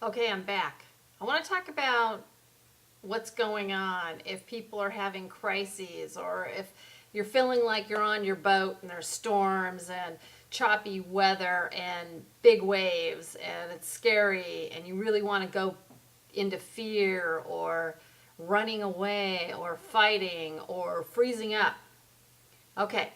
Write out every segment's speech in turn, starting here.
Okay, I'm back. I want to talk about what's going on if people are having crises or if you're feeling like you're on your boat and there's storms and choppy weather and big waves and it's scary and you really want to go into fear or running away or fighting or freezing up. Okay,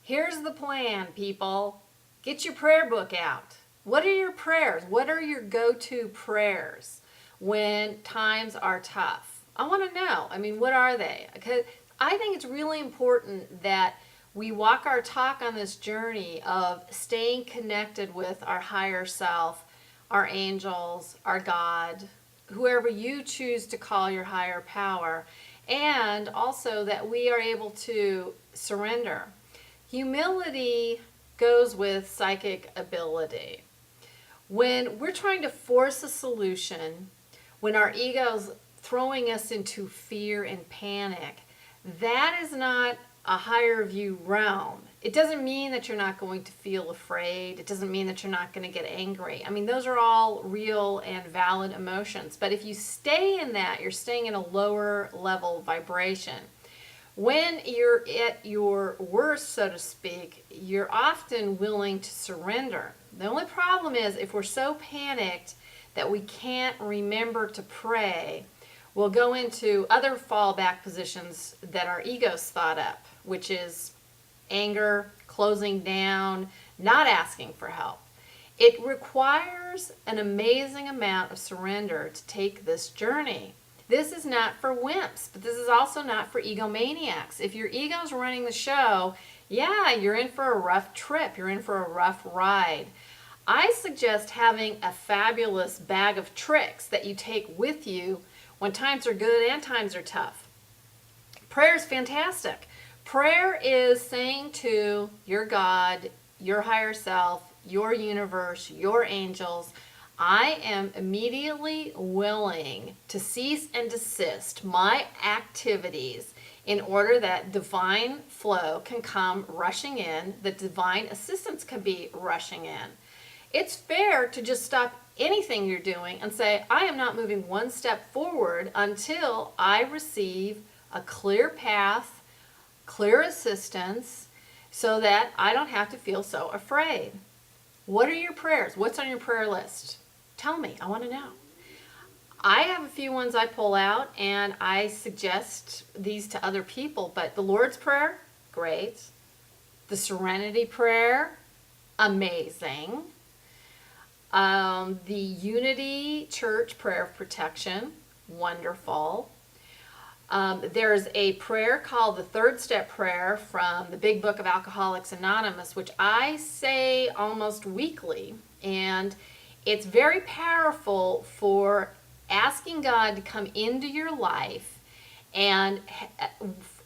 here's the plan, people. Get your prayer book out. What are your prayers? What are your go-to prayers when times are tough? I want to know. I mean, what are they? Because I think it's really important that we walk our talk on this journey of staying connected with our higher self, our angels, our God, whoever you choose to call your higher power, and also that we are able to surrender. Humility goes with psychic ability. When we're trying to force a solution, when our ego's throwing us into fear and panic, that is not a higher view realm. It doesn't mean that you're not going to feel afraid. It doesn't mean that you're not going to get angry. I mean, those are all real and valid emotions. But if you stay in that, you're staying in a lower level vibration. When you're at your worst, so to speak, you're often willing to surrender. The only problem is if we're so panicked that we can't remember to pray, we'll go into other fallback positions that our egos thought up, which is anger, closing down, not asking for help. It requires an amazing amount of surrender to take this journey. This is not for wimps, but this is also not for egomaniacs. If your ego's running the show, yeah, you're in for a rough trip. You're in for a rough ride. I suggest having a fabulous bag of tricks that you take with you when times are good and times are tough. Prayer is fantastic. Prayer is saying to your God, your higher self, your universe, your angels, I am immediately willing to cease and desist my activities in order that divine flow can come rushing in, that divine assistance can be rushing in. It's fair to just stop anything you're doing and say, I am not moving one step forward until I receive a clear path, clear assistance, so that I don't have to feel so afraid. What are your prayers? What's on your prayer list? Tell me. I want to know. I have a few ones I pull out and I suggest these to other people, but the Lord's Prayer, great. The Serenity Prayer, amazing. The Unity Church Prayer of Protection, wonderful. There's a prayer called the Third Step Prayer from the Big Book of Alcoholics Anonymous, which I say almost weekly, and it's very powerful for asking God to come into your life and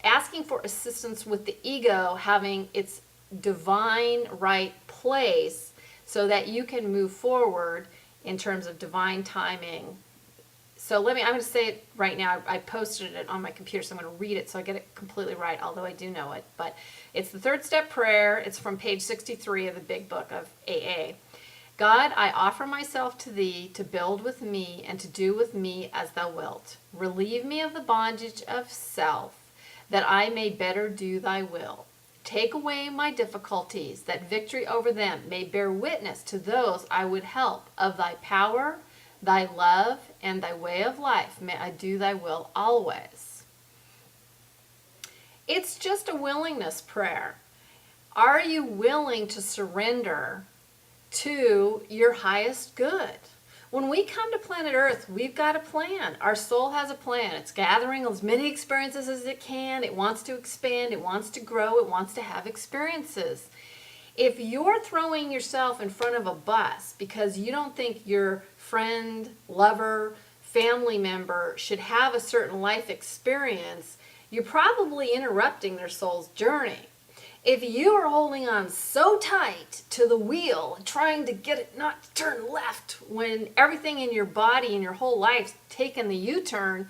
asking for assistance with the ego having its divine right place so that you can move forward in terms of divine timing. So I'm going to say it right now. I posted it on my computer, so I'm going to read it so I get it completely right, although I do know it. But it's the Third Step Prayer. It's from page 63 of the Big Book of AA. God, I offer myself to thee to build with me and to do with me as thou wilt. Relieve me of the bondage of self, that I may better do thy will. Take away my difficulties, that victory over them may bear witness to those I would help of thy power, thy love, and thy way of life. May I do thy will always. It's just a willingness prayer. Are you willing to surrender to your highest good? When we come to planet Earth, we've got a plan. Our soul has a plan. It's gathering as many experiences as it can. It wants to expand. It wants to grow. It wants to have experiences. If you're throwing yourself in front of a bus because you don't think your friend, lover, family member should have a certain life experience, you're probably interrupting their soul's journey. If you are holding on so tight to the wheel, trying to get it not to turn left when everything in your body and your whole life's taken the U-turn,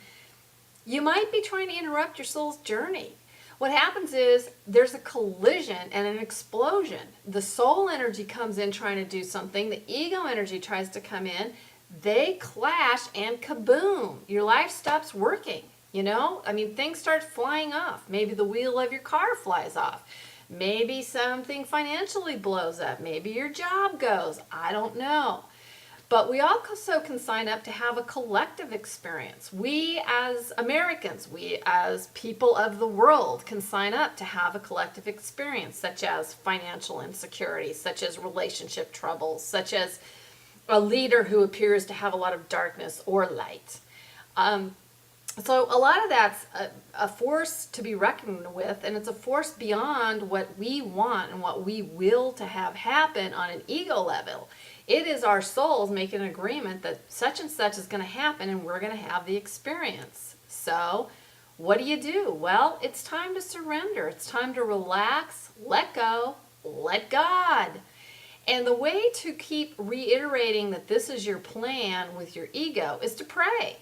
you might be trying to interrupt your soul's journey. What happens is there's a collision and an explosion. The soul energy comes in trying to do something. The ego energy tries to come in. they clash and kaboom, your life stops working. Things start flying off. Maybe the wheel of your car flies off. Maybe something financially blows up. Maybe your job goes. I don't know. But we also can sign up to have a collective experience. We as Americans, we as people of the world can sign up to have a collective experience, such as financial insecurity, such as relationship troubles, such as a leader who appears to have a lot of darkness or light. So a lot of that's a force to be reckoned with, and it's a force beyond what we want and what we will to have happen on an ego level. It is our souls making an agreement that such and such is going to happen, and we're going to have the experience. So what do? Well, it's time to surrender. It's time to relax, let go, let God. And the way to keep reiterating that this is your plan with your ego is to pray.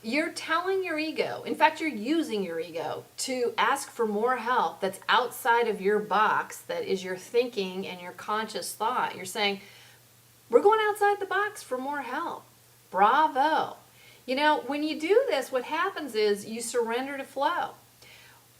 You're telling your ego, in fact, you're using your ego to ask for more help that's outside of your box, that is your thinking and your conscious thought. You're saying, we're going outside the box for more help. Bravo. When you do this, what happens is you surrender to flow.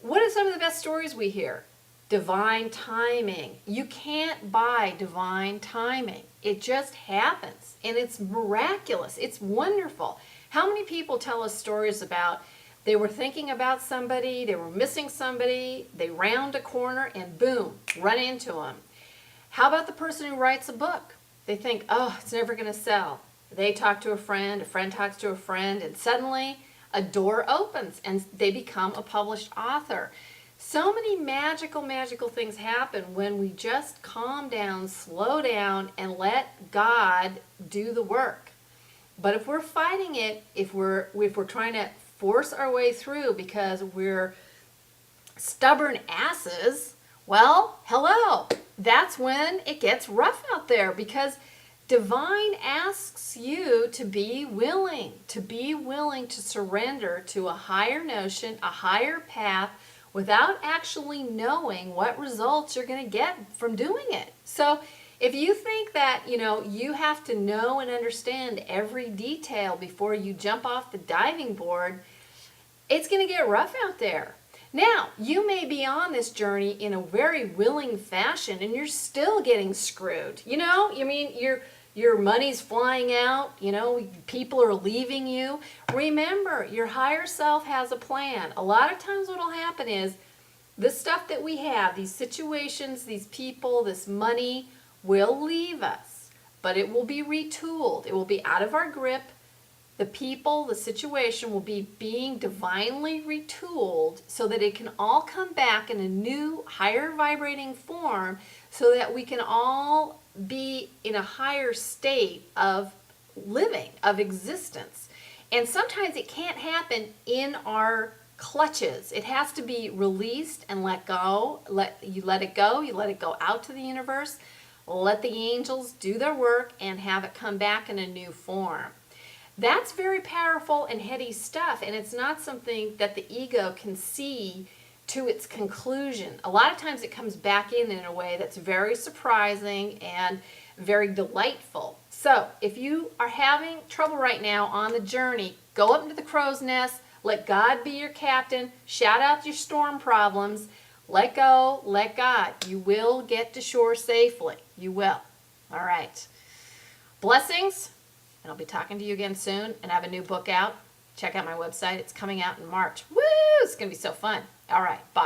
What are some of the best stories we hear? Divine timing. You can't buy divine timing. It just happens, and it's miraculous. It's wonderful. How many people tell us stories about they were thinking about somebody, they were missing somebody, they round a corner and boom, run into them. How about the person who writes a book? They think, oh, it's never going to sell. They talk to a friend talks to a friend, and suddenly a door opens and they become a published author. So many magical things happen when we just calm down, slow down, and let God do the work. But if we're fighting it, if we're trying to force our way through because we're stubborn asses, well, hello. That's when it gets rough out there, because divine asks you to be willing to surrender to a higher notion, a higher path, without actually knowing what results you're going to get from doing it. So if you think that, you have to know and understand every detail before you jump off the diving board, it's going to get rough out there. Now, you may be on this journey in a very willing fashion and you're still getting screwed. Your money's flying out, people are leaving you. Remember, your higher self has a plan. A lot of times what will happen is this stuff that we have, these situations, these people, this money, will leave us, but it will be retooled. It will be out of our grip. The people, the situation will be being divinely retooled so that it can all come back in a new, higher vibrating form, so that we can all be in a higher state of living, of existence. And sometimes it can't happen in our clutches. It has to be released and let go. You let it go out to the universe. Let the angels do their work and have it come back in a new form. That's very powerful and heady stuff, and it's not something that the ego can see to its conclusion. A lot of times it comes back in a way that's very surprising and very delightful. So if you are having trouble right now on the journey, go up into the crow's nest, let God be your captain, shout out your storm problems, let go, let God. You will get to shore safely. You will. All right. Blessings, and I'll be talking to you again soon, and I have a new book out. Check out my website. It's coming out in March. Woo! It's going to be so fun. All right. Bye.